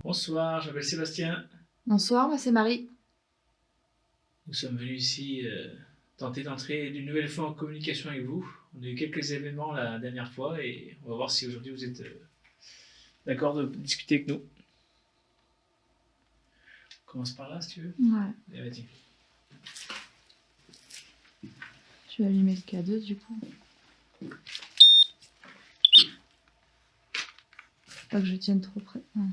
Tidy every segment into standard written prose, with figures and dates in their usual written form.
Bonsoir, je m'appelle Sébastien. Bonsoir, moi c'est Marie. Nous sommes venus ici tenter d'entrer d'une nouvelle fois en communication avec vous. On a eu quelques événements la dernière fois et on va voir si aujourd'hui vous êtes d'accord de discuter avec nous. On commence par là si tu veux. Ouais. Eh, vas-y. Je vais allumer le K2 du coup. Pas que je tienne trop près. Non.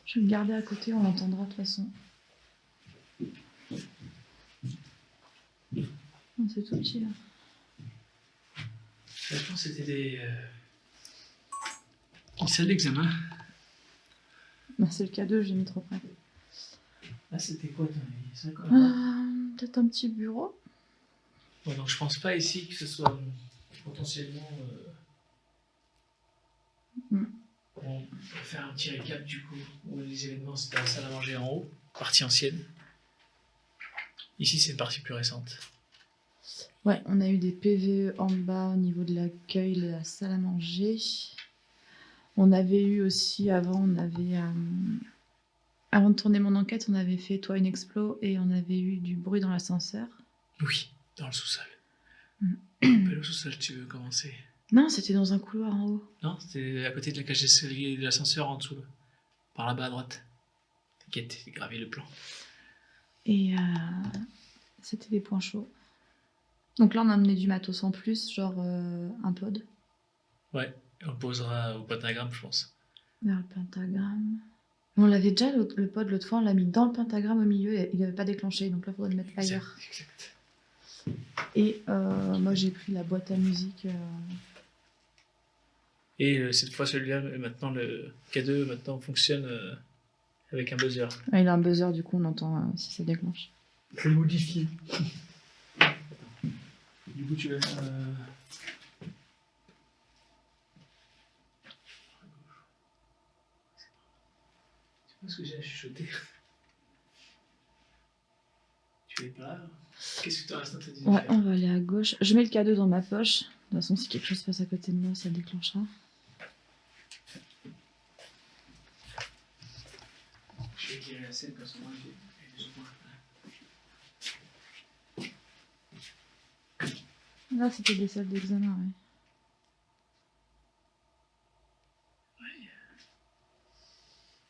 Je vais le garder à côté, on l'entendra de toute façon. C'est tout petit là. Je pense que c'était des salles d'examen. Non, c'est le K2, j'ai mis trop près. Ah, c'était quoi ton avis? C'est quoi Peut-être un petit bureau. Ouais, donc je pense pas ici que ce soit potentiellement. On va faire un petit récap du coup. Où les événements c'était la salle à manger en haut, partie ancienne. Ici c'est une partie plus récente. Ouais, on a eu des PVE en bas au niveau de l'accueil, de la salle à manger. On avait eu aussi avant, avant de tourner mon enquête, on avait fait Toi une explo et on avait eu du bruit dans l'ascenseur. Oui, dans le sous-sol. Quel sous-sol tu veux commencer? Non, c'était dans un couloir en haut. Non, c'était à côté de la cage d'escalier et de l'ascenseur en dessous. Par là-bas à droite. T'inquiète, j'ai gravé le plan. Et c'était des points chauds. Donc là, on a amené du matos en plus, genre un pod. Ouais, on le posera au pentagramme, je pense. Vers le pentagramme. On l'avait déjà, le pod, l'autre fois, on l'a mis dans le pentagramme au milieu, et il n'avait pas déclenché, donc là, il faudrait le mettre ailleurs. Exact. Et moi, j'ai pris la boîte à musique. Et cette fois, celui-là, maintenant, le K2, maintenant, fonctionne avec un buzzer. Ah, il a un buzzer, du coup, on entend si ça déclenche. Je vais le modifier. Du coup, tu vas... C'est pas ce que j'ai à chuchoter. Tu es pas là? Qu'est-ce que tu restes à te dire? Ouais, on va aller à gauche. Je mets le K2 dans ma poche. De toute façon, si quelque chose passe à côté de moi, ça déclenchera. Je vais éclairer la scène comme ça, moi, j'ai des autres. Là, c'était des salles d'examen, ouais.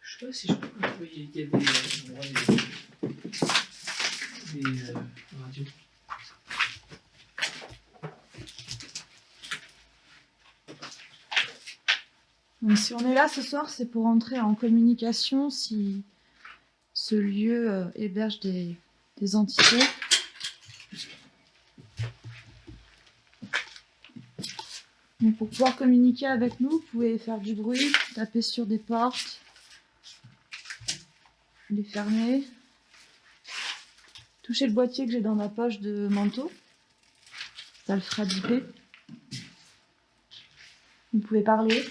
Je sais pas si je peux trouver. Il y a des radios. Donc, si on est là ce soir, c'est pour entrer en communication si ce lieu héberge des entités. Donc, pour pouvoir communiquer avec nous, vous pouvez faire du bruit, taper sur des portes, les fermer, toucher le boîtier que j'ai dans ma poche de manteau. Ça le fera biper. Vous pouvez parler.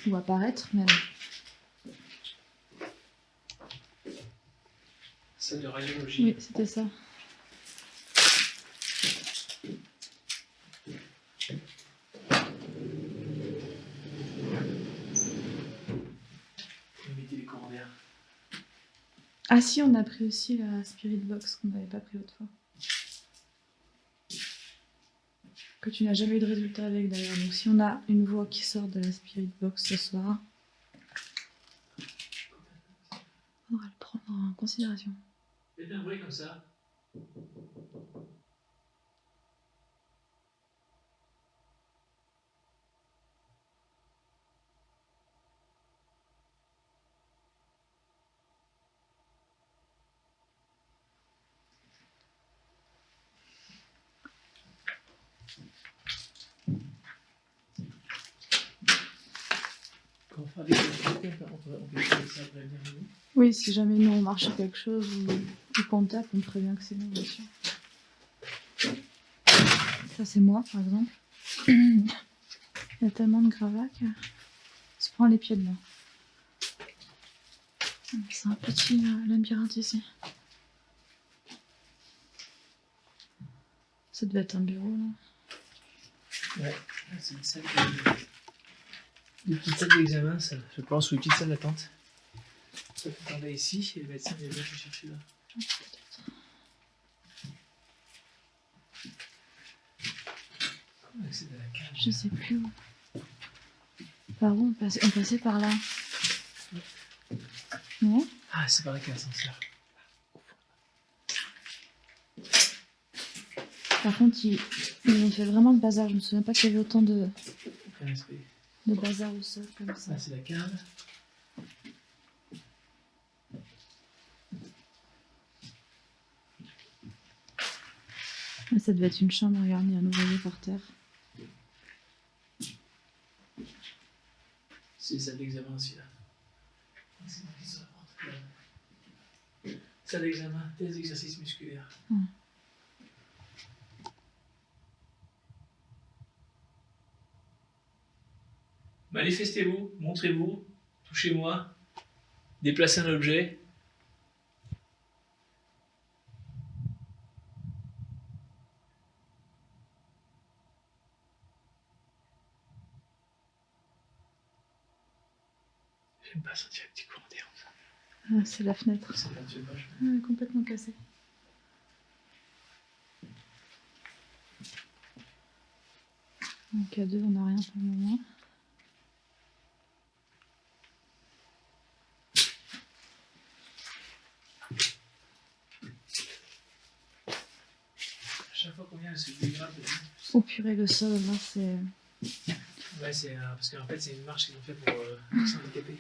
Ou apparaître même. Salle de radiologie. Oui, c'était ça. Limiter les courants d'air. Ah si, on a pris aussi la Spirit Box qu'on n'avait pas pris l'autre fois. Que tu n'as jamais eu de résultat avec d'ailleurs. Donc si on a une voix qui sort de la Spirit Box ce soir, on va le prendre en considération. Faites un bruit comme ça. Quand on fera des activités, on peut faire ça après venir. Oui, si jamais nous on marche sur quelque chose ou qu'on tape, on prévient que c'est nous, bien sûr. Ça c'est moi par exemple. Il y a tellement de gravats que se prend les pieds dedans. C'est un petit labyrinthe ici. Ça devait être un bureau là. Ouais, c'est une salle de petite salle d'examen, ça, je pense, ou une petite salle d'attente. Ça fait tomber ici, et le médecin vient te chercher là. C'est de la cage. Je sais plus où. Par où on passait par là. Non? Ah, c'est par là qu'il y a l'ascenseur. Par contre, ils ont fait vraiment le bazar. Je me souviens pas qu'il y avait autant de Aucun respect. bazar au sol comme ça. Ah, c'est la cave. Ah, ça devait être une chambre, regarde, il y a un ouvrier par terre. C'est salle d'examen aussi là. C'est marqué sur la porte. Salle d'examen, test d'exercice musculaire. Manifestez-vous, montrez-vous, touchez-moi, déplacez un objet. J'aime pas sentir un petit courant d'air comme ça. Ah, c'est la fenêtre. C'est pas, tu veux pas, Ah, complètement cassée. Donc à deux, on n'a rien pour le moment. À chaque fois qu'on vient, c'est dégrade. Oh purée, le sol, là, c'est... Ouais, c'est parce qu'en fait, c'est une marche qu'ils ont fait pour les handicapés.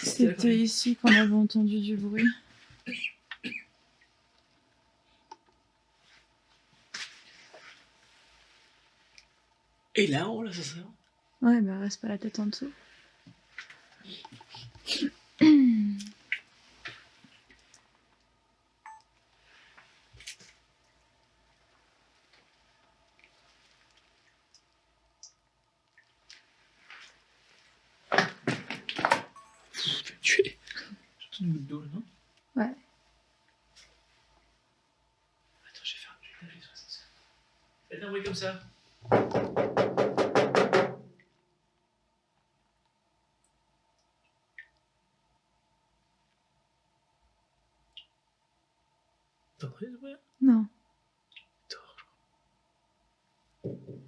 C'était ici qu'on avait entendu du bruit. Et là-haut, là, ça serait. Ouais, bah reste pas la tête en dessous. Je vais me tuer. Surtout une goutte d'eau, là, non? Ouais. Attends, je vais faire un étage sur l'ascenseur. Faites un bruit comme ça. T'entendez ce bruit là? Non. Dors, je crois.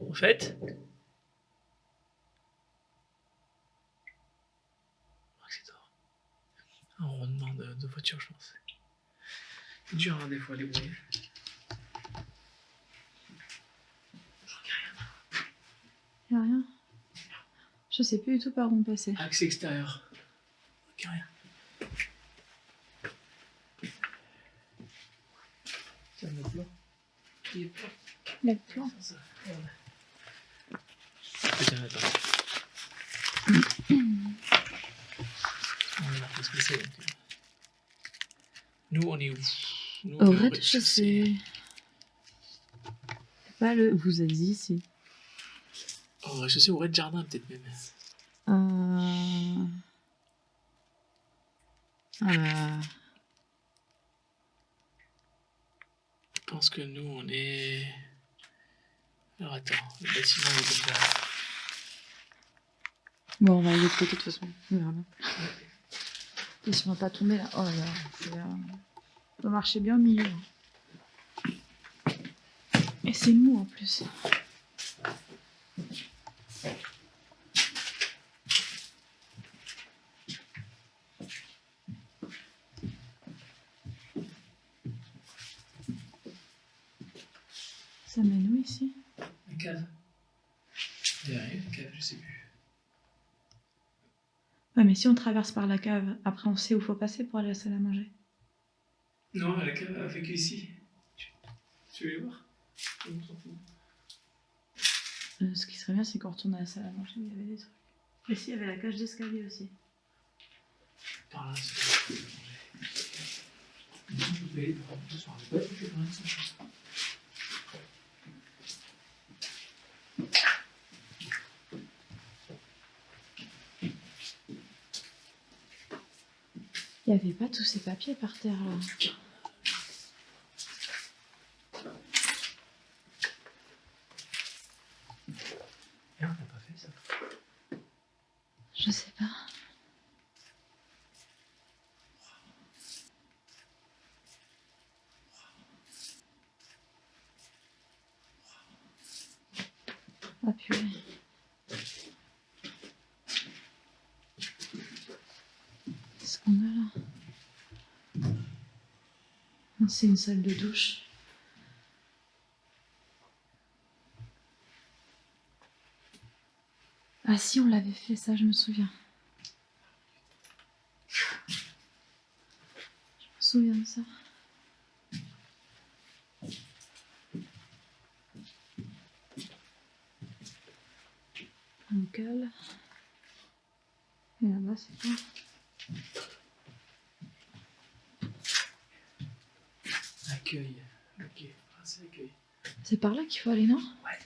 En fait, je crois que c'est dehors. Un rondement de voiture, je pense. C'est dur, hein, des fois, les bruits. Y'a rien. Je sais plus du tout par où on passait. Accès extérieur. Ok, rien. Tiens, le plan. Il est plan. Le plan. Ça, voilà. Tiens, attends. On va voir ce que c'est. Donc. Nous, on est où? Nous, on Au est rez-de-chaussée. Pas le... Vous êtes ici. Au rez-de-chaussée, au rez-de-jardin, peut-être même. Je pense que nous, on est. Alors attends, le bâtiment il est comme ça. Bon, on va aller de côté de toute façon. On verra bien. Et si on va pas tomber là. Oh là là. On va marcher bien au milieu. Et c'est mou en plus. Ça mène où ici? La cave. Derrière la cave, je sais plus. Ouais, mais si on traverse par la cave, après on sait où faut passer pour aller à la salle à manger. Non, la cave a fait qu'ici. Tu veux les voir? On s'en fout. Ce qui serait bien, c'est qu'on retourne à la salle à manger, il y avait des trucs. Et si, il y avait la cage d'escalier aussi. Par là, c'est. Non, je peux aller par ce soir. Je vais pas faire rien, ça, je pense. Il n'y avait pas tous ces papiers par terre là. Bien, on n'a pas fait ça. Je sais pas. Ah purée. Qu'est-ce qu'on a là? Ah, c'est une salle de douche. Ah si, on l'avait fait ça, je me souviens. Je me souviens de ça. Un local. Et là-bas, c'est quoi? Accueil. Ok, ah, c'est accueil. C'est par là qu'il faut aller, non? Ouais.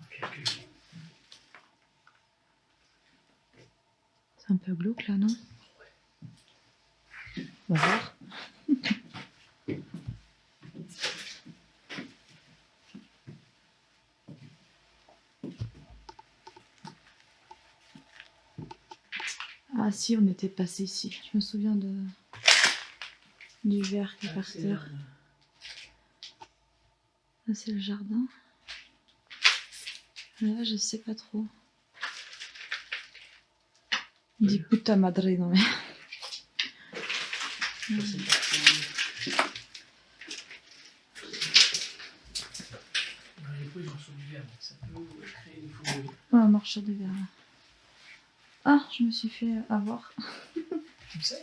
Ok, accueil. C'est un peu glauque là, non? On va voir. Ah si, on était passé ici. Je me souviens du verre qui est par terre. Là, c'est le jardin. Là, je sais pas trop. Il dit puta madre, non mais. Les bruits sont sur du verre, donc ça peut créer des fous bruits. Ouais, un marchand de verre là. Ah, je me suis fait avoir. Comme ça?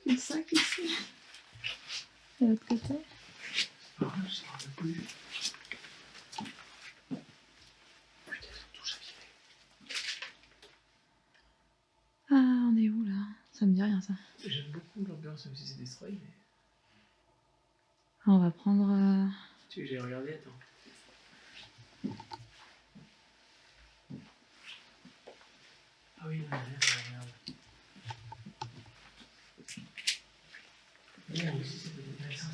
Une sac ici. Et de l'autre côté. Ah, je ne sais plus. Putain, ils touche à virer. Ah, on est où là? Ça me dit rien ça. J'aime beaucoup l'ambiance, même si c'est destroy, mais. Ah, on va prendre. Tu veux que j'ai regardé, attends. Ah oui, non, rien, ça regarde. Bon, aussi, c'est peut-être intéressant,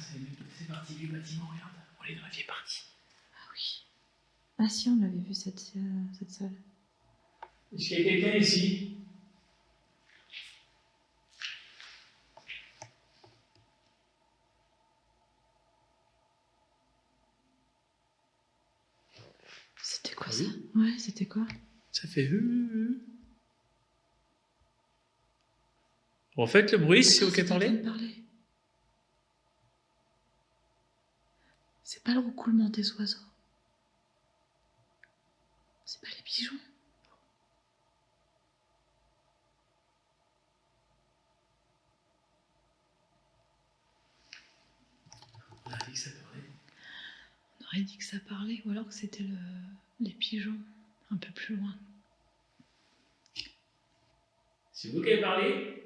c'est parti du bâtiment, regarde. On est dans la vieille partie. Ah oui. Ah si, on l'avait vu cette salle. Est-ce qu'il y a quelqu'un ici? C'était quoi Ah ça? oui. Ouais, c'était quoi? Ça fait. En fait, le bruit, c'est auquel t'en parler? parler. C'est pas le roucoulement des oiseaux. C'est pas les pigeons. On a dit que ça parlait. On aurait dit que ça parlait, ou alors que c'était les pigeons, un peu plus loin. C'est vous qui avez parlé?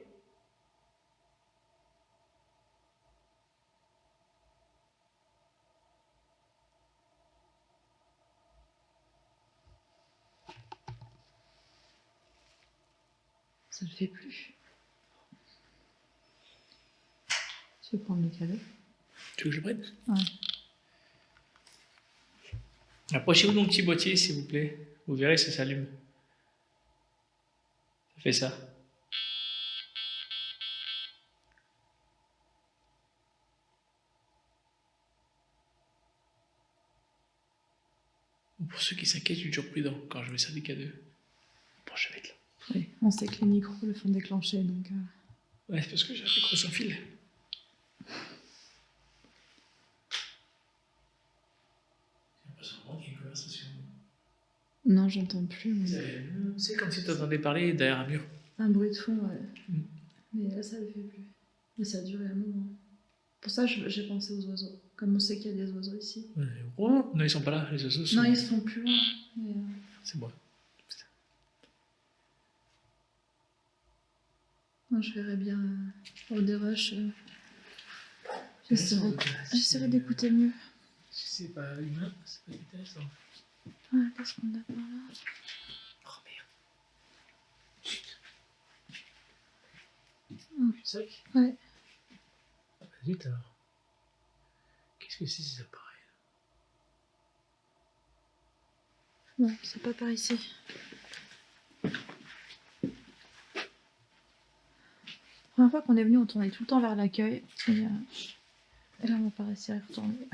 Ça le fait plus. Tu veux prendre le cadeau? Tu veux que je le prenne? Ouais. Approchez-vous de mon petit boîtier, s'il vous plaît. Vous verrez, ça s'allume. Ça fait ça. Pour ceux qui s'inquiètent, je suis toujours prudent quand je mets ça des cadeaux. Bon, je vais être là. Oui, on sait que les micros le font déclencher, donc... Ouais, c'est parce que j'ai un micro sans fil. J'ai l'impression vraiment qu'il y a une conversation. Non, j'entends plus. Mais... C'est comme si tu entendais parler derrière un mur. Un bruit de fond, ouais. Mm. Mais là, ça le fait plus. Mais ça a duré un moment. Pour ça, j'ai pensé aux oiseaux. Comme on sait qu'il y a des oiseaux ici. Ouais. Oh, non, ils sont pas là, les oiseaux sont... Non, ils se font plus loin. Mais, C'est moi. non, je verrais bien au dérush. J'essaierai d'écouter mieux. Si c'est pas humain, c'est pas intéressant. Ah, qu'est-ce qu'on a par là? Oh merde. Chut. Sac? Ouais. Bah, zut alors. Qu'est-ce que c'est ces appareils? Non, c'est pas par ici. La première fois qu'on est venu, on tournait tout le temps vers l'accueil. Et là, on va pas réussir à y retourner.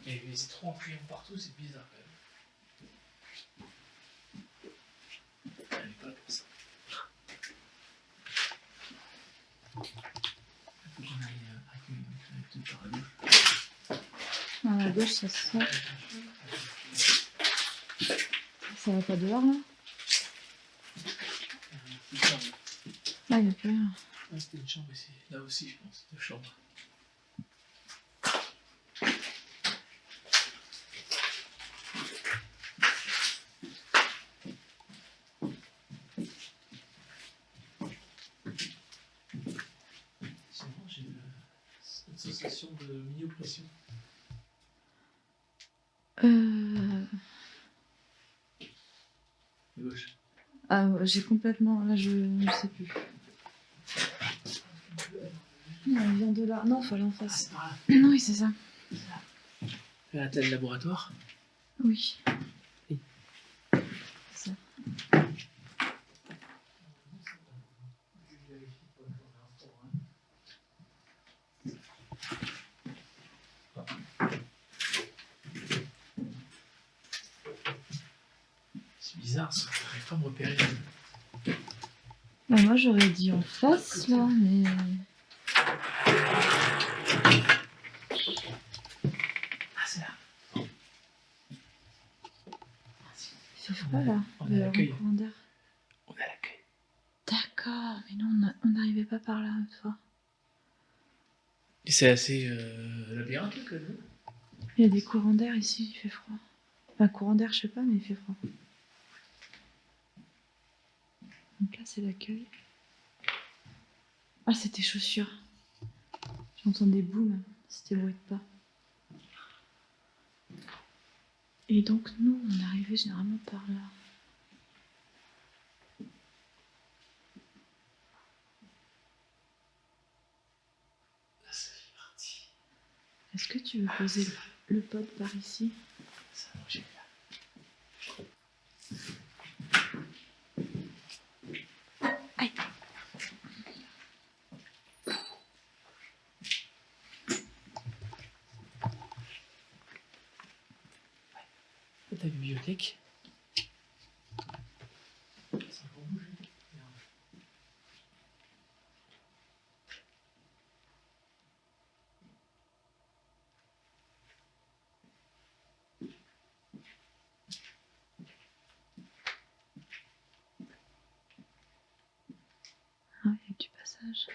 Mais c'est trop en crayon partout, c'est bizarre quand même. Elle est pas là pour ça. Il faut qu'on aille accueillir, on va tout par la gauche. À la gauche, ça sort. Ça va pas dehors, là? Ah, il n'y a plus rien. Ah, c'était une chambre ici. Là aussi, je pense. Deux chambres. Sinon, j'ai une sensation de mini-oppression. À gauche. Ah, ouais, j'ai complètement. Là, je sais plus. Non, il vient de là. Non, faut aller en face. Par là. Non, oui, c'est ça. Là, t'as le laboratoire. Oui. Oui. C'est ça. C'est bizarre, ça. J'arrive pas à me repérer. Bah, moi, j'aurais dit en face, là, mais. Ah, c'est là. Il fait froid, là. On est à l'accueil. Le courant d'air. On est à l'accueil. D'accord, mais non, on n'arrivait pas par là, une fois. Et c'est assez labyrinthique, quand même. Il y a des courants d'air ici, il fait froid. Enfin, courant d'air, je sais pas, mais il fait froid. Donc là, c'est l'accueil. Ah, c'était chaussures. J'entends des booms, c'était bruit de pas. Et donc, nous, on arrivait généralement par là. Là, c'est parti. Est-ce que tu veux poser le pod par ici? Ça va marcher là. Aïe! Ta bibliothèque. Ça va encore bouger. Merde. Ah, il y a du passage.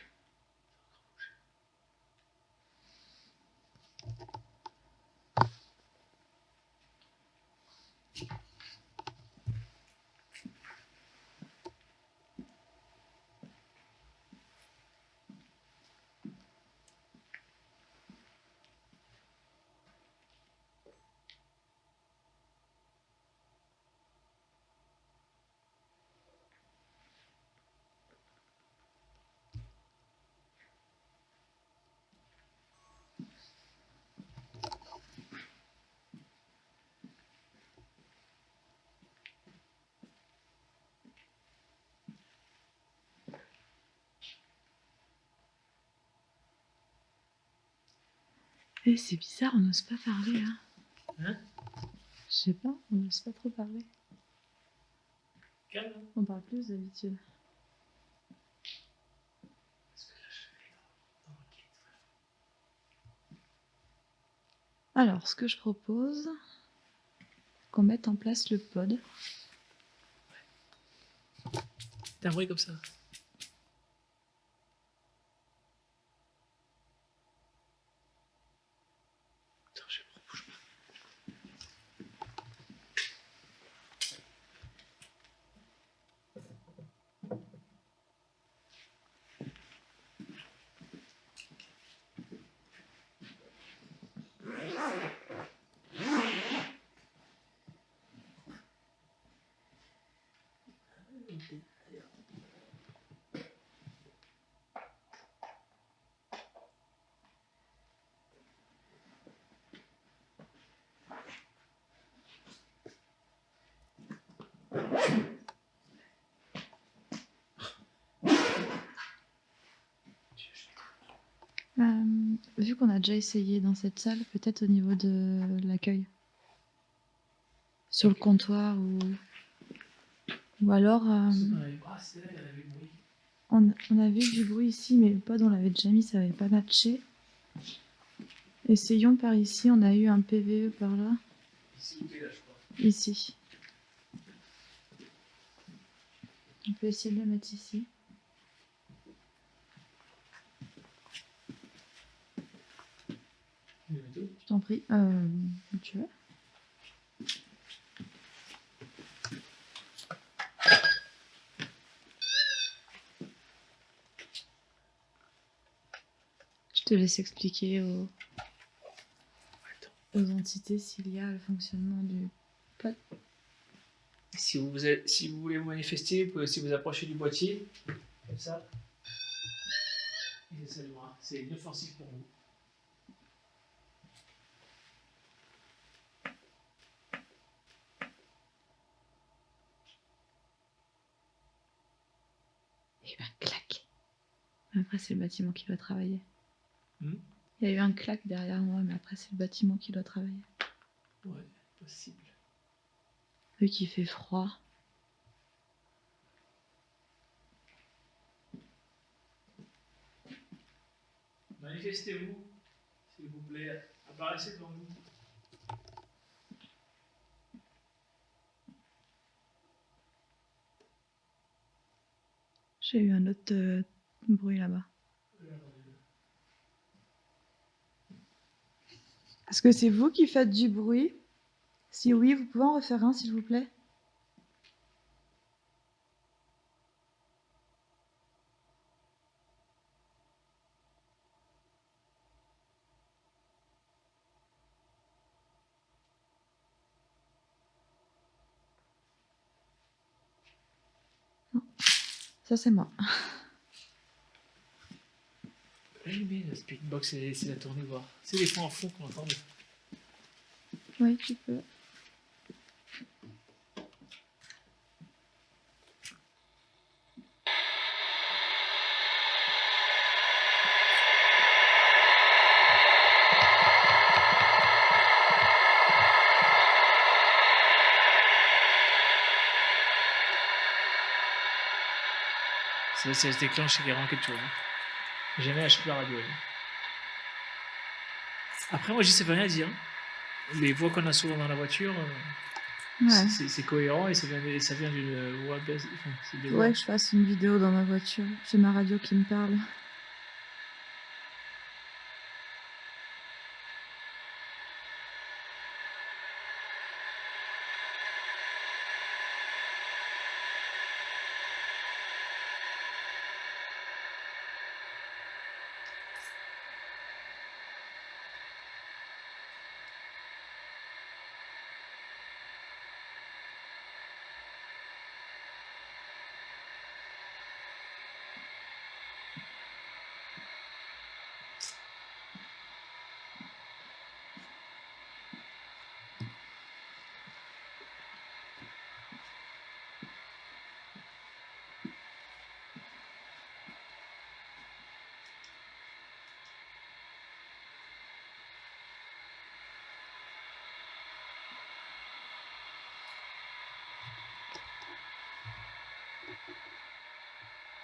Eh, c'est bizarre, on n'ose pas parler, hein. Hein? Je sais pas, on n'ose pas trop parler. Calme. On parle plus d'habitude. Parce que là, je vais dans l'enquête. Alors, ce que je propose, qu'on mette en place le pod. T'as un bruit comme ça. Attends, je bouge pas. vu qu'on a déjà essayé dans cette salle, peut-être au niveau de l'accueil. Sur le comptoir ou alors C'est là, il y avait le bruit. on avait eu du bruit ici, mais le pod on l'avait déjà mis, ça avait pas matché. Essayons par ici, on a eu un PVE par là. Ici ou là, je crois. Ici. On peut essayer de le mettre ici. Je t'en prie. Tu veux? Je te laisse expliquer aux entités s'il y a le fonctionnement du pod. Si vous voulez vous manifester, vous pouvez aussi vous approcher du boîtier, comme ça. Et ça s'allumera. C'est inoffensif pour vous. Et ben, clac. Après, c'est le bâtiment qui doit travailler. Hmm. Il y a eu un clac derrière moi, mais après, c'est le bâtiment qui doit travailler. Ouais, possible. Vu qu'il fait froid. Manifestez-vous, s'il vous plaît. Apparaissez devant nous. J'ai eu un autre bruit là-bas. Est-ce que c'est vous qui faites du bruit? Si oui, vous pouvez en refaire un, s'il vous plaît? Non. Ça, c'est moi. Allumez la speakbox et laissez la tourner voir. C'est les points en fond qu'on entend. Oui, tu peux. Ça se déclenche, il y a vraiment quelque chose. Jamais acheté la radio. Après, moi, je sais pas rien dire. Les voix qu'on a souvent dans la voiture, Ouais. c'est cohérent et ça vient d'une voix basse. Enfin, c'est des voix. Faudrait que je fasse une vidéo dans ma voiture. J'ai ma radio qui me parle.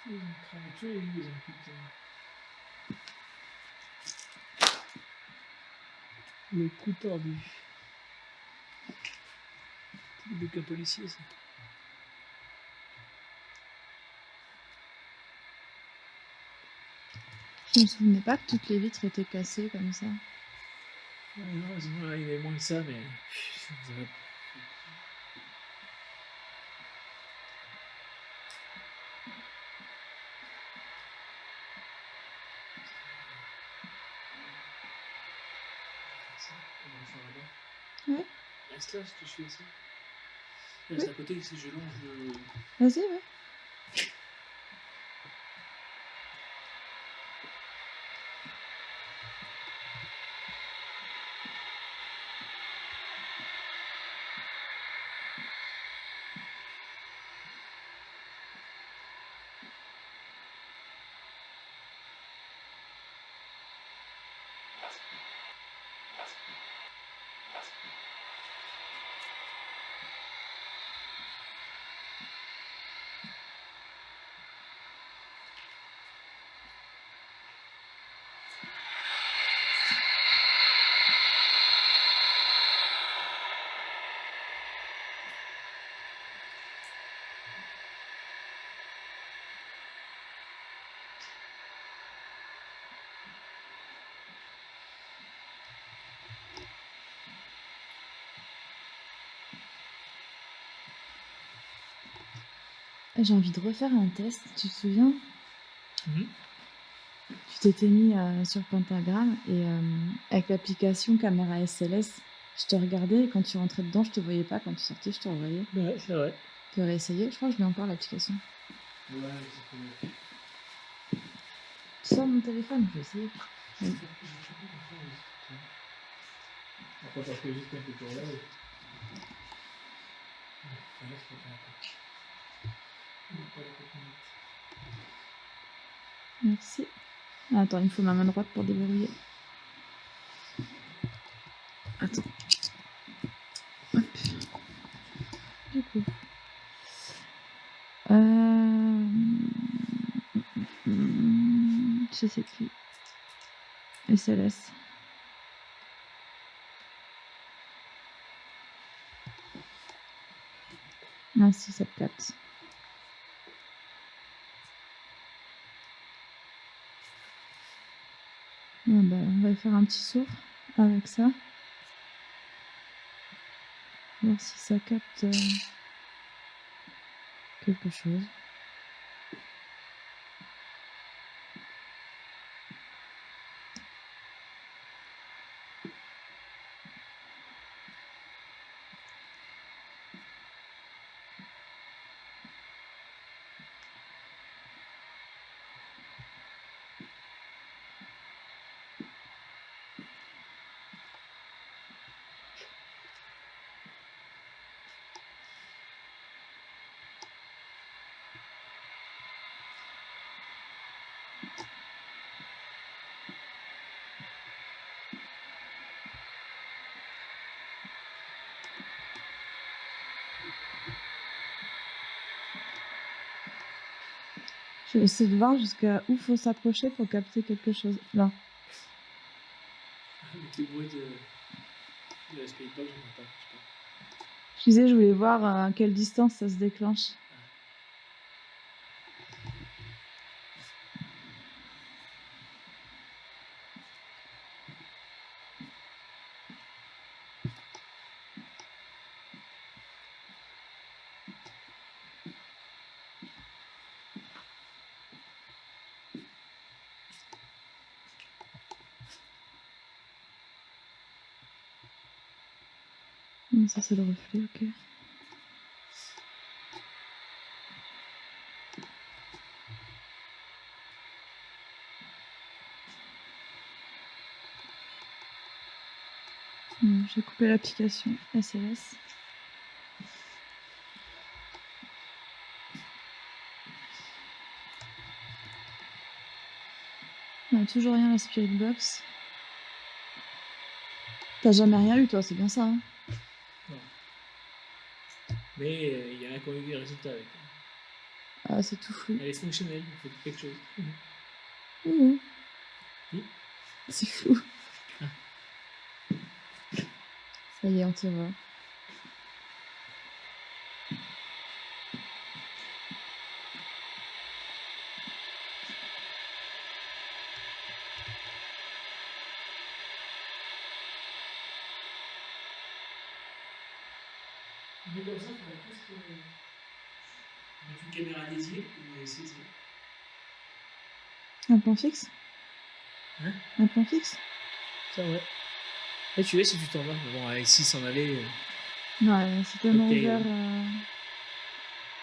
Ils ont cramé tous les vues, ils ont putain. Le coup tordu. C'est le bouquin policier, ça. Je me souvenais pas que toutes les vitres étaient cassées comme ça. Ouais, heureusement, là, il y avait moins que ça, mais. Ça va. Ouais. Reste là, ce que je fais ça. Reste à côté, si je longe le. Vas-y, ouais. J'ai envie de refaire un test, tu te souviens? Mhm. Tu t'étais mis sur Pentagram et avec l'application caméra SLS, je te regardais et quand tu rentrais dedans, je te voyais pas. Quand tu sortais, je te revoyais. Ouais, c'est vrai. Tu aurais essayé? Je crois que je l'ai encore l'application. Ouais, c'est cool. Tu sors mon téléphone, je vais essayer. Je sais plus comment faire les trucs. Après, parce que juste quand t'es toujours là. Là, je peux faire un peu. Il n'y a pas la copinette. Merci. Attends, il me faut ma main droite pour déverrouiller. Attends. Hop. Du coup. Je sais plus. SLS. Ah si, ça te capte. Ah bah, on va faire un petit saut avec ça. Voir si ça capte quelque chose. Je vais essayer de voir jusqu'à où faut s'approcher pour capter quelque chose. Là. Avec le bruit de la speedbox, je n'entends pas. Je disais, je voulais voir à quelle distance ça se déclenche. Ça, c'est le reflet, ok. J'ai coupé l'application SLS. On n'a toujours rien à la Spirit Box. T'as jamais rien eu, toi, c'est bien ça, hein? Non. Mais il y a rien qu'on ait eu des résultats avec. Ah, c'est tout flou. Elle est fonctionnelle, il faut quelque chose. Mmh. Oui. C'est flou. Ça y est, on te voit. Mais comme ça, il faudrait presque mettre une caméra dédiée et essayer ça. Un plan fixe? Hein? Un plan fixe? Ça, ouais. Là, tu vois si tu t'en vas. Bon, avec 6 s'en aller. Ouais, c'est tellement Ok. ouvert.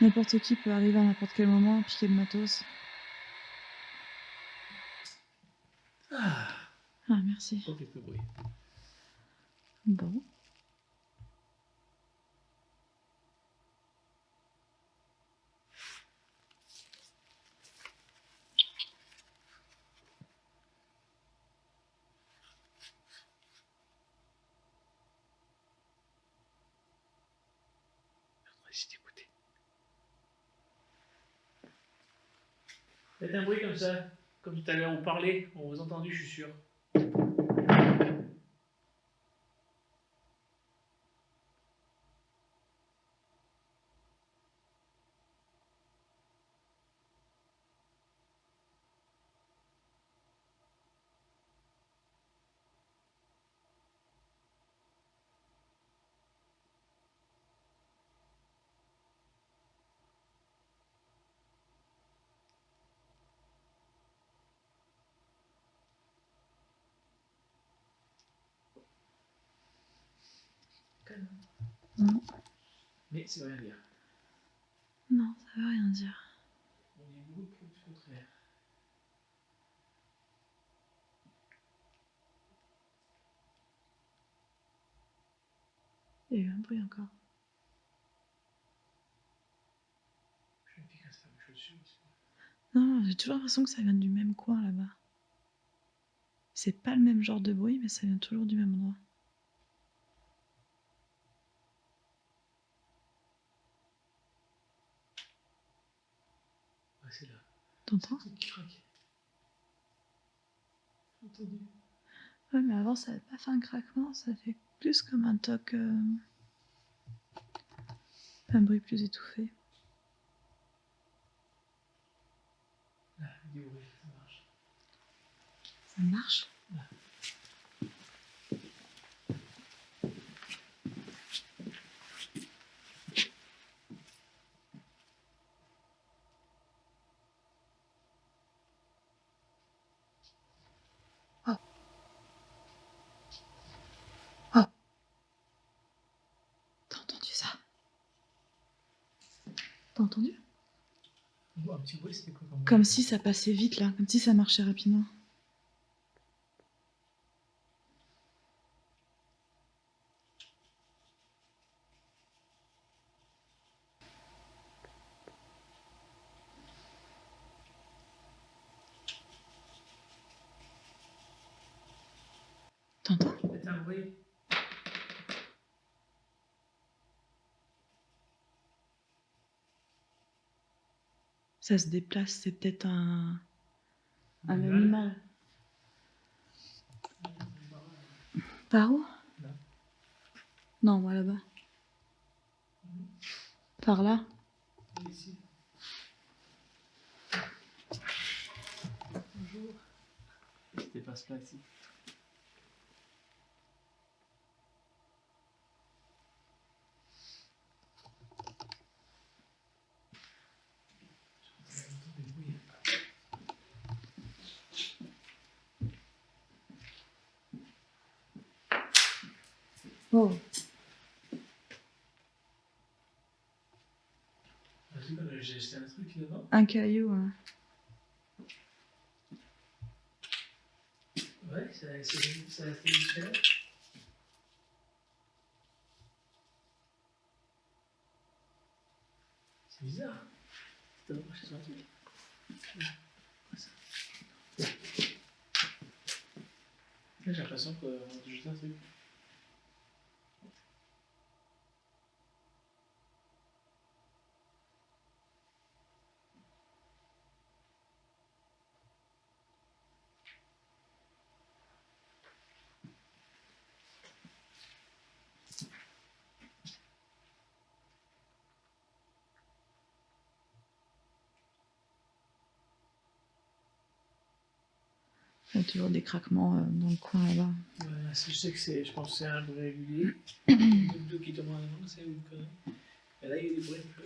N'importe qui peut arriver à n'importe quel moment, piquer le matos. Ah, Merci. pas quelques bruits. Bon. essayer d'écouter. Faites un bruit comme ça, comme tout à l'heure, vous parlez, on vous a entendu, je suis sûr. Calme. Mais ça veut rien dire. Non, ça veut rien dire. On est beaucoup de contraire. Il y a eu un bruit encore. Je me dis que ça me chaussure aussi. Non, j'ai toujours l'impression que ça vient du même coin là-bas. C'est pas le même genre de bruit, mais ça vient toujours du même endroit. Ouais, c'est là. T'entends? C'est un truc qui craque. J'ai entendu. Ouais, mais avant ça avait pas fait un craquement, ça fait plus comme un toc. Un bruit plus étouffé. Là, il dit oui, ça marche. Ça marche? Là. Oh. Oh. T'as entendu ça? T'as entendu? Un petit bruit, c'était quoi Comme si ça passait vite là, comme si ça marchait rapidement. T'entends? Faites un bruit. Ça se déplace, c'est peut-être un Animal. animal. Par où? Là. Non, moi là-bas. Par là? Ici. Bonjour. C'était pas ce plat ici. J'entends des bruits. Oh. J'ai jeté un truc là-bas. Un caillou. Hein. Ouais, ça a fait différent. C'est bizarre. Tu t'as approché sur un truc. Là, j'ai l'impression qu'on a jeté un truc. Il y a toujours des craquements dans le coin là-bas. Voilà, je sais que je pense que c'est un bruit régulier. D'eau qui tombe en avant, c'est une connerie. Et là, il y a des bruits un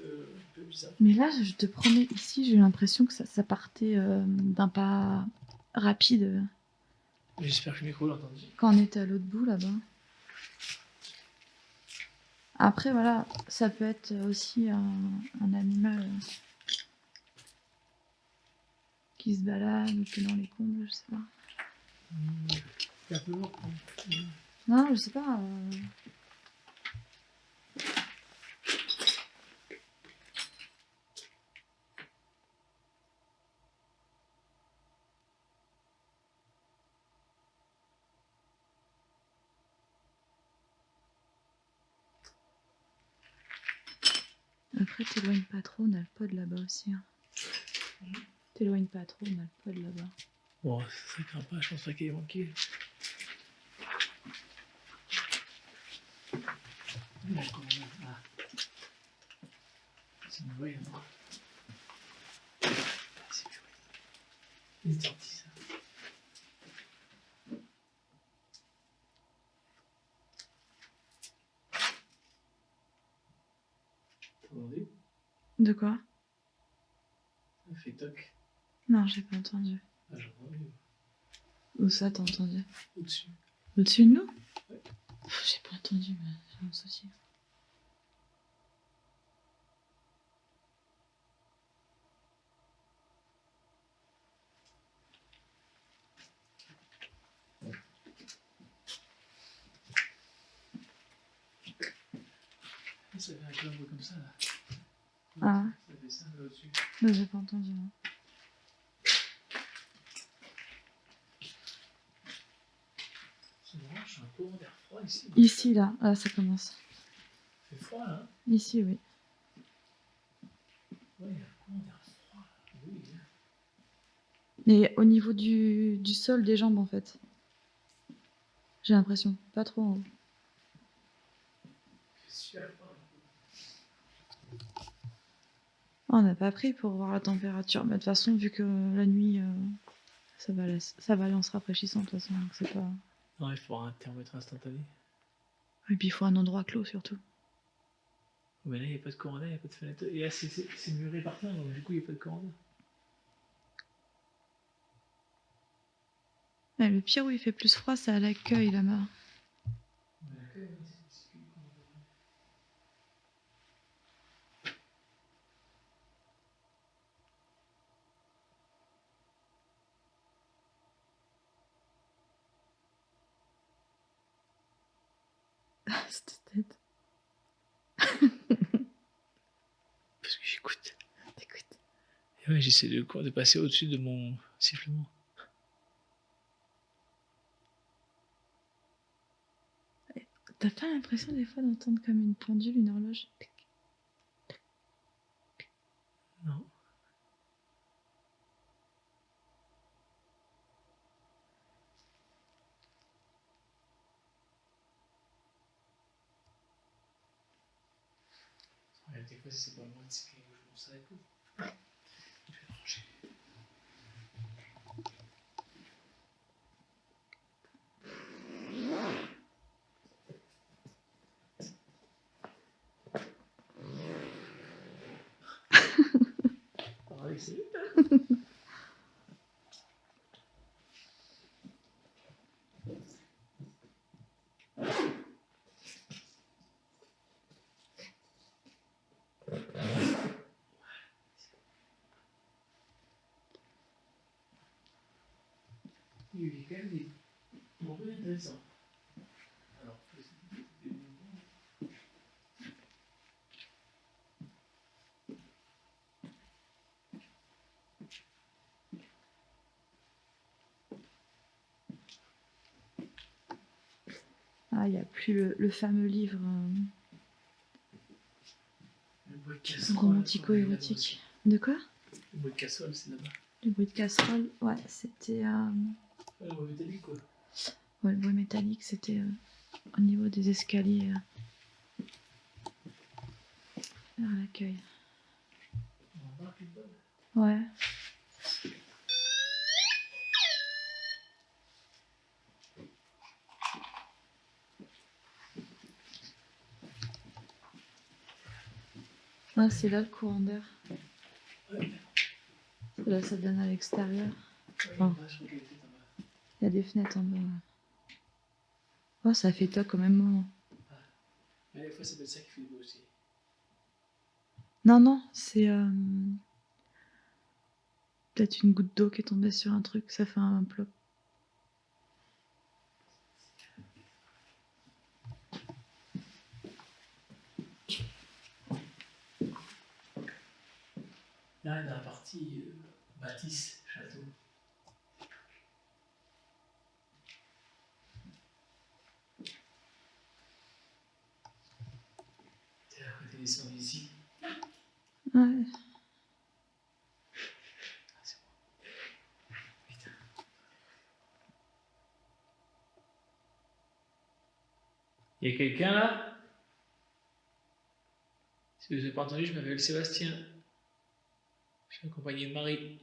peu bizarres. Mais là, je te promets, ici, j'ai eu l'impression que ça partait d'un pas rapide. J'espère que le micro l'a entendu. Quand on était à l'autre bout là-bas. Après, voilà, ça peut être aussi un animal qui se balade ou qui est dans les combles, je sais pas. C'est un peu lourd. Non, je sais pas. Après, t'éloignes pas trop, on a le pod là-bas aussi. Hein. T'éloignes pas trop, on a le pod là-bas. Bon, ça craint pas, je pense pas qu'il ait manqué. Ah. C'est une voie, non? C'est purée. Il est sorti, ça. T'as entendu? De quoi? Ça fait toc. Non, j'ai pas entendu. Ah, j'ai entendu. Où ça, t'as entendu? Au-dessus. Au-dessus de nous? Ouais. J'ai pas entendu, mais j'ai un souci. Ça fait un clambeau comme ça, là. Ah. Ça fait ça, là, au-dessus. Non, j'ai pas entendu, non. C'est marrant, je suis un courant d'air froid ici. Ici, là. Ah, ça commence. Il fait froid, là, hein? Ici, oui. Ouais, il y a un courant d'air froid. Oui, hein. Mais au niveau du sol des jambes, en fait. J'ai l'impression. Pas trop en haut. Il fait super froid. Ah, on n'a pas pris pour voir la température. Mais de toute façon, vu que la nuit, ça va aller en se rafraîchissant, de toute façon. Donc c'est pas... Non, il faudra un thermomètre instantané. Et puis il faut un endroit clos, surtout. Mais là, il n'y a pas de courant d'air, il n'y a pas de fenêtre. Et là, c'est muré par plein, donc du coup, il n'y a pas de courant d'air. Ouais, le pire où il fait plus froid, c'est à l'accueil, là-bas. Ah, cette tête. Parce que j'écoute. T'écoutes. Et ouais, j'essaie de passer au-dessus de mon sifflement. T'as pas l'impression des fois d'entendre comme une pendule, une horloge? Non. Regarde, des fois, si c'est pas moi, c'est que je m'en savais pas. Je vais ranger. Ah oui, c'est... Il y a quand même des bruits intéressants. Alors, Ah, il n'y a plus le fameux livre le bruit de casserole. romantico-érotique. De quoi? Le bruit de casserole, c'est là-bas. Le bruit de casserole, ouais, c'était... Le bruit métallique, quoi. Ouais, le bruit métallique, c'était au niveau des escaliers vers l'accueil. On embarque une bonne. Ouais. Ah, c'est là le courant d'air. Ouais. Là, ça donne à l'extérieur. Ouais, Oh. je crois qu'elle était en bas. Il y a des fenêtres en bas. Ouais. Oh, ça fait toc au même moment. Mais des fois, c'est peut-être ça qui fait le bruit aussi. Non, non, c'est peut-être une goutte d'eau qui est tombée sur un truc, ça fait un plop. Là, dans la partie bâtisse, château. C'est à côté des descendu ici. Ouais. C'est bon. Putain. Il y a quelqu'un là? Si vous n'avez pas entendu, je m'appelle Sébastien. Je suis accompagné de Marie.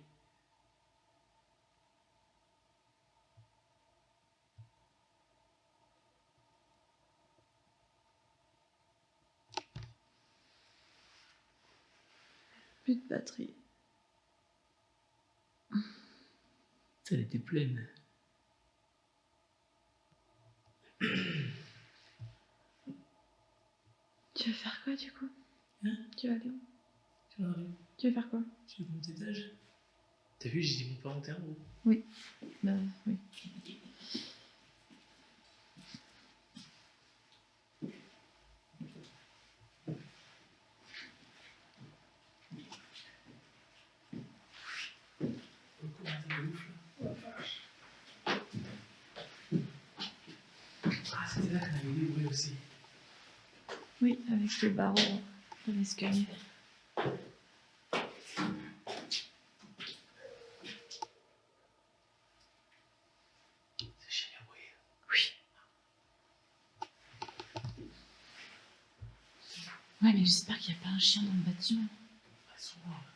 Plus de batterie. Ça était pleine. Tu veux faire quoi du coup? Hein? Tu vas aller où? Tu vas aller où? Tu veux faire quoi? Tu veux monter étage? T'as vu, j'ai dit mon pas monter en haut. Oui. Bah oui. Ah, c'était là qu'on avait des bruits aussi. Oui, avec le barreau de l'escalier. C'est chiant les bruits. Oui. Ouais, mais j'espère qu'il n'y a pas un chien dans le bâtiment. Ah, ils sont morts là.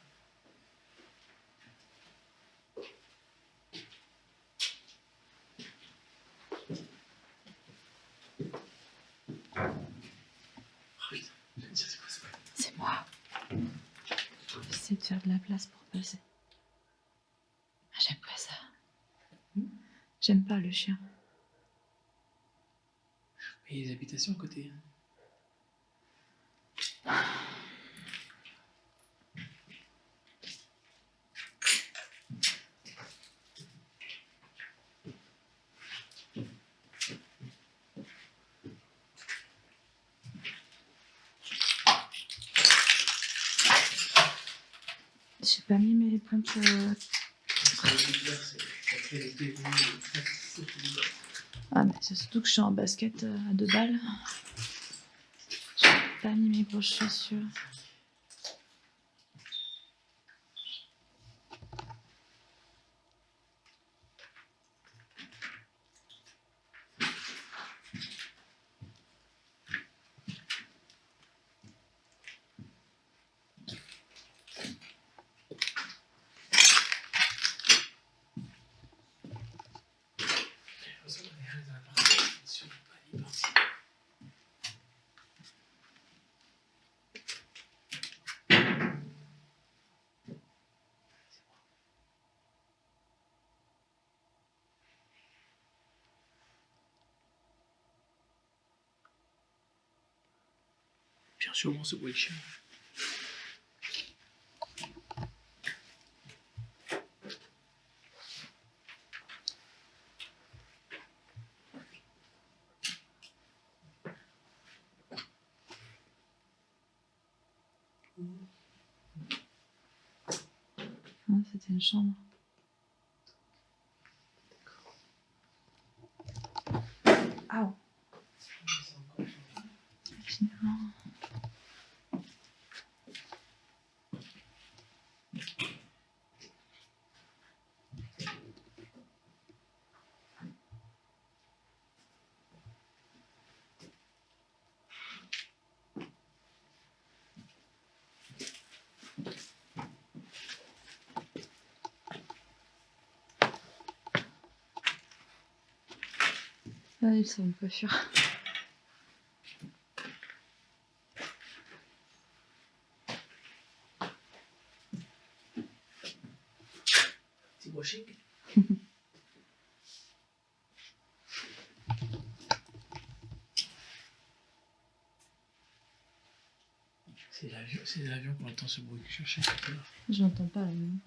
Oh putain, je vais te dire c'est quoi ça? C'est moi. J'essaie de faire de la place pour passer. Ah, j'aime pas ça. J'aime pas le chien. Mais il y a des habitations à côté. J'ai pas mis mes pompes. Ah, mais c'est surtout que je suis en basket à 2 balles. J'ai pas mis mes grosses chaussures. Bien sûrement ce bruit de chien. Ah, c'était une chambre. Ah, finalement. Ah, ils sont pas sûrs. Petit brushing. C'est l'avion qu'on entend ce bruit que je cherchais tout à l'heure. Je l'entends pas là même.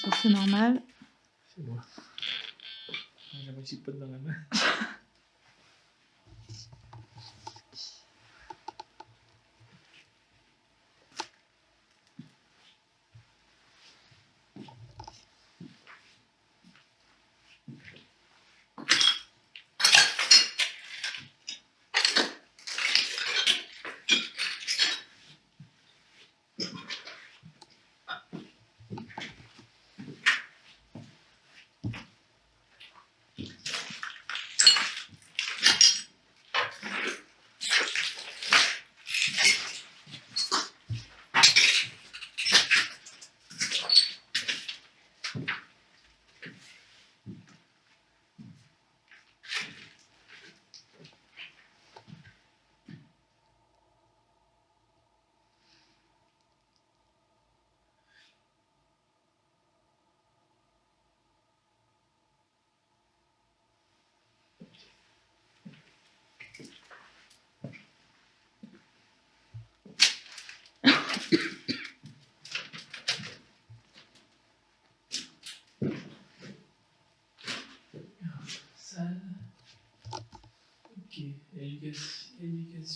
Ça c'est normal. C'est moi. J'ai un petit pot dans la main.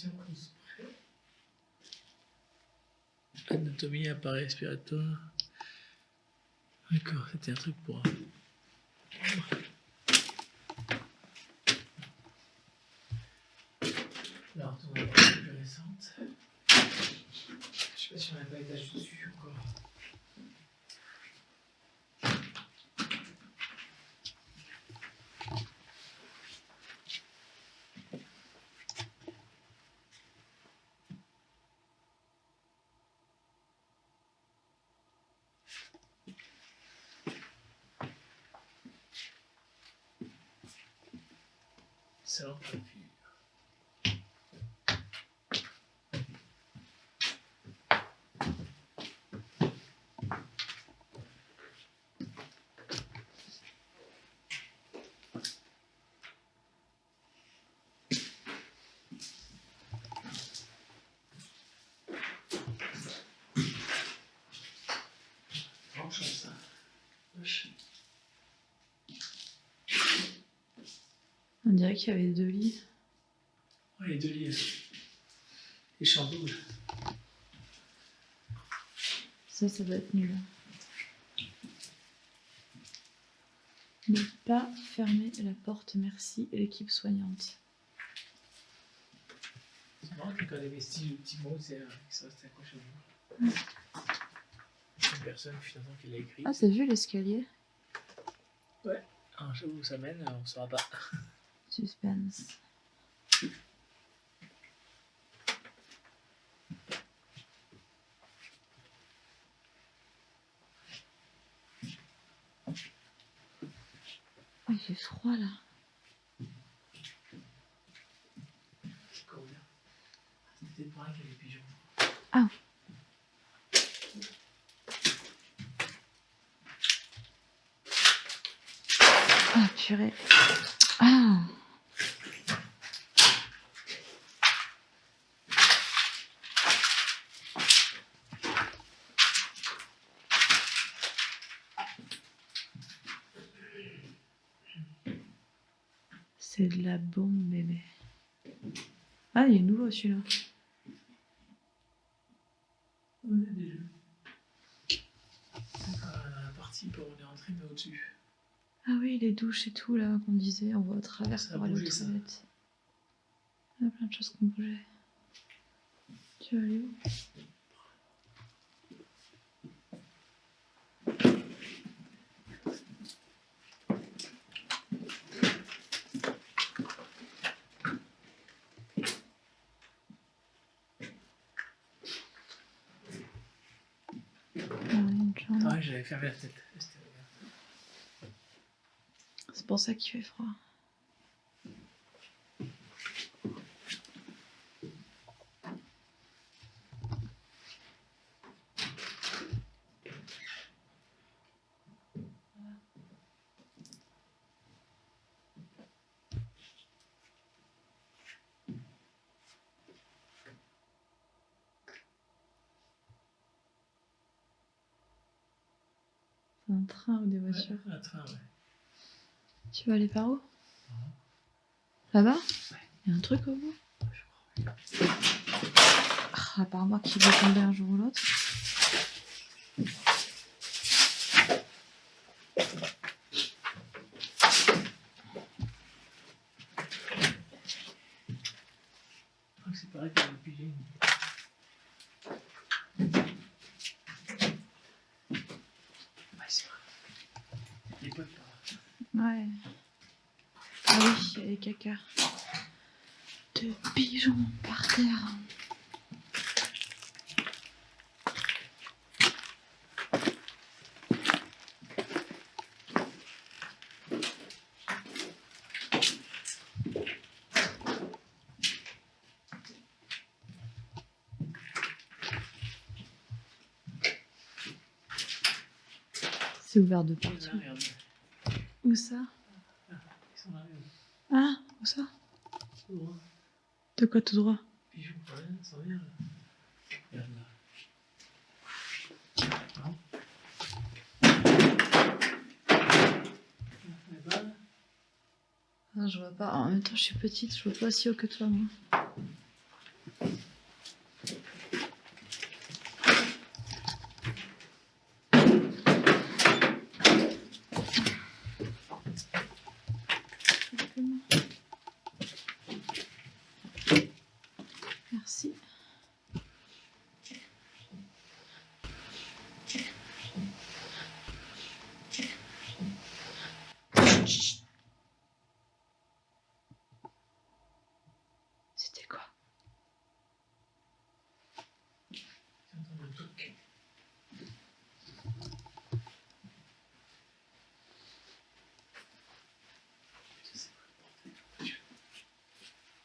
Attention, tous prêts. Anatomie, appareil respiratoire. D'accord, c'était un truc pour... Là, on retourne à la partie plus récente. Je sais pas si on n'a pas étage dessus encore. Salon de coiffure. Franchement, ça. Wesh. On dirait qu'il y avait 2 lits. Ouais, les 2 lits. Les chamboules. Ça doit être nul. Ne pas fermer la porte, merci, l'équipe soignante. C'est marrant que quand les vestiges de petits mots, c'est ça reste accroché au mur. Une personne, finalement, qui l'a écrit. Ah, t'as vu l'escalier? Ouais. Alors, je sais où ça mène, on ne saura pas. Suspense. Oh, il fait froid là. C'est combien? C'était peut-être pareil qu'il y a des pigeons. Ah. Ah, purée. Ah. C'est de la bombe, bébé. Ah, il est nouveau celui-là. On a des jeux. Dans la partie pour on est rentré, mais au-dessus. Ah oui, les douches et tout là qu'on disait, on voit au travers Ça a pour aller bougé, aux ça. toilettes. Il y a plein de choses qui ont bougé. Tu vas aller où? Une chambre. Ouais, j'avais fermé la tête. C'est pour ça qu'il fait froid. C'est un train ou des voitures? Ouais, un train, ouais. Tu vas aller par où? Là-bas? Il y a un truc au bout? Ah, à part moi qui vais tomber un jour ou l'autre. Je crois que c'est pareil que les pigeons. Ouais, c'est vrai. Les potes par là. Ouais. Ah oui, il y a les caca. De pigeons par terre. C'est ouvert de Là, partout. regarde. Où ça? Ils sont là, regarde. Ah, où ça? Tout droit. De quoi tout droit? Pigeons, ouais, ça vient là. Regarde là. Non. Là-bas, là. Ah, je vois pas. En même temps, je suis petite, je vois pas aussi haut que toi, moi. C'était quoi? J'entends un truc.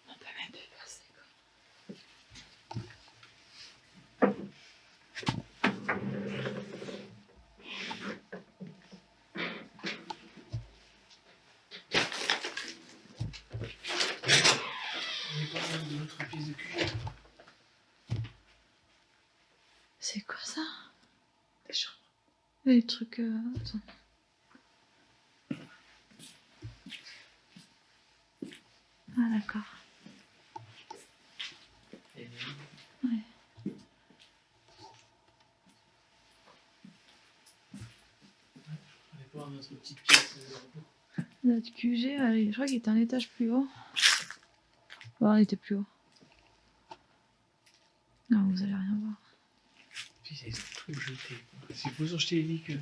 On peut même plus passer quoi. On est pas loin de notre pièce de QG. C'est quoi ça? Des chambres. Les trucs. Attends. Ah d'accord. Et des lits. Ouais. On est pas dans notre petite pièce de repos. Notre QG, je crois qu'il était un étage plus haut. Bon, on était plus haut. Non, vous allez rien voir. Puis ils ont tout jeté. C'est vous ont jeté les lits que.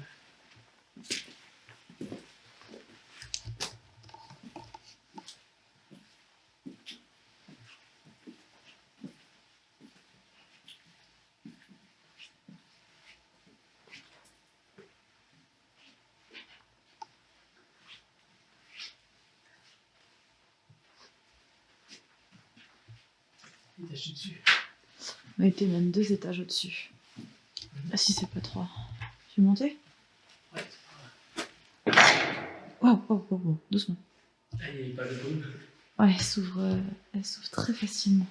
L'étage dessus. On était même 2 étages au-dessus. Ah si, c'est pas 3. Tu veux monter? Ouais, c'est pas grave. Waouh, waouh, waouh, waouh, doucement. Ah, il n'y avait pas de boule. Ouais, elle s'ouvre très facilement.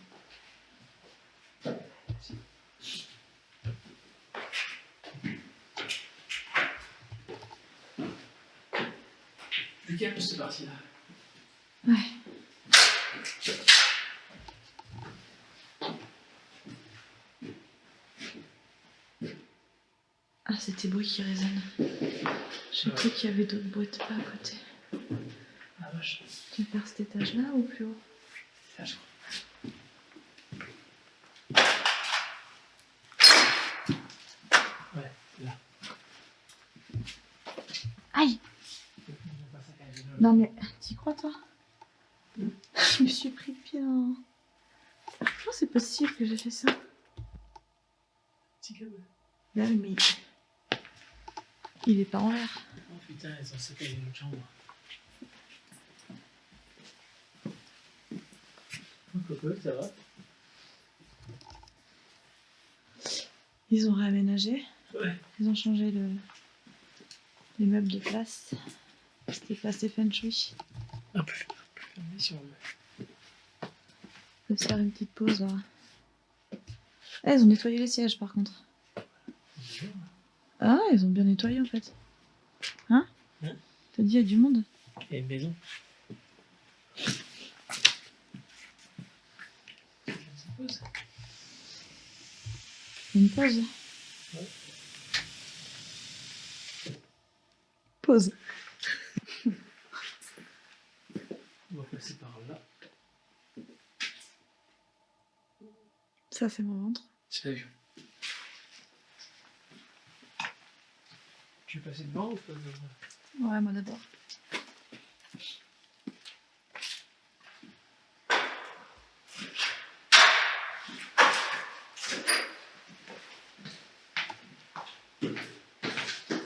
Plus calme cette partie-là. Ouais. Ah, c'est tes bruits qui résonnent. J'ai cru qu'il y avait d'autres boîtes pas à côté. Ah vache. Tu veux faire cet étage-là ou plus haut? C'est ça, je crois. Ouais, là. Aïe! Non mais, t'y crois toi? Je me suis pris le pied dans... Comment c'est possible que j'ai fait ça? Petit câble. Là, mais... Il est pas en l'air. Oh putain, elles ont saccagé une autre chambre. Coucou, ça va? Ils ont réaménagé. Ouais. Ils ont changé les meubles de place. C'était pas assez feng shui. Un peu fermé si on veut. On peut se faire une petite pause là. Eh, ils ont nettoyé les sièges par contre. Ah, ils ont bien nettoyé en fait. Hein? Hein? T'as dit il y a du monde? Et une maison. Une pause. Ouais. Pause. On va passer par là. Ça c'est mon ventre. C'est l'avion. Tu veux passer devant ou pas devant? Ouais, moi d'abord.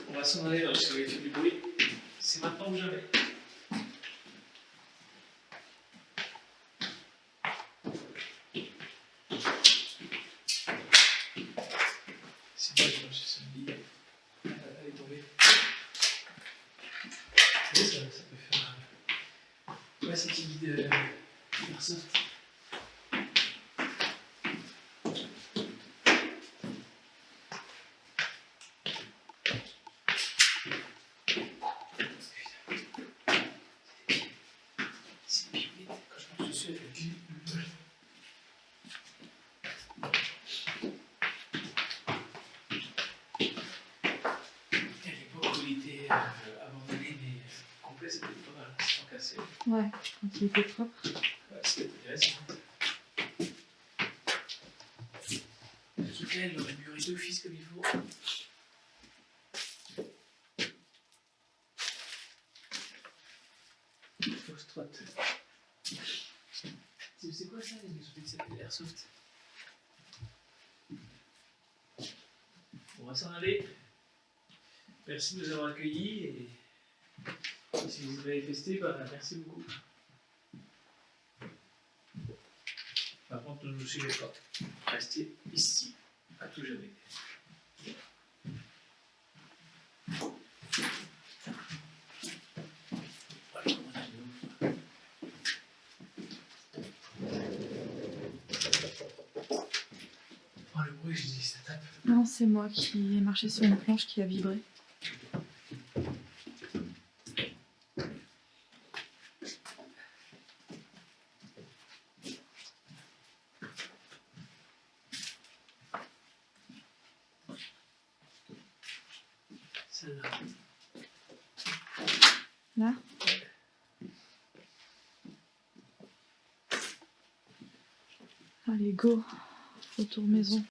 On va s'en aller là, parce que vous avez fait du bruit. C'est maintenant ou jamais. C'est moi qui marche sur le lit. Elle est tombée. Oui, ça peut faire. Ouais, c'est qui guide Airsoft. C'est pire, quand je marche dessus avec le cul. Elle est pas qualité abandonnée, mais complet, c'est peut-être pas mal, sans casser. Ouais, quand il était propre. Ouais, c'est peut-être intéressant. Le truc là, elle aurait mûri d'office comme il faut. Foxtrot. C'est quoi ça, les jeux qui s'appellent Airsoft? On va s'en aller. Merci de nous avoir accueillis et si vous avez testé, bah, merci beaucoup. Par contre, ne nous suivez pas. Restez ici, à tout jamais. Oh, le bruit, je dis, ça tape. Non, c'est moi qui ai marché sur une planche qui a vibré. Celle-là. Là? Allez, go. Retour maison.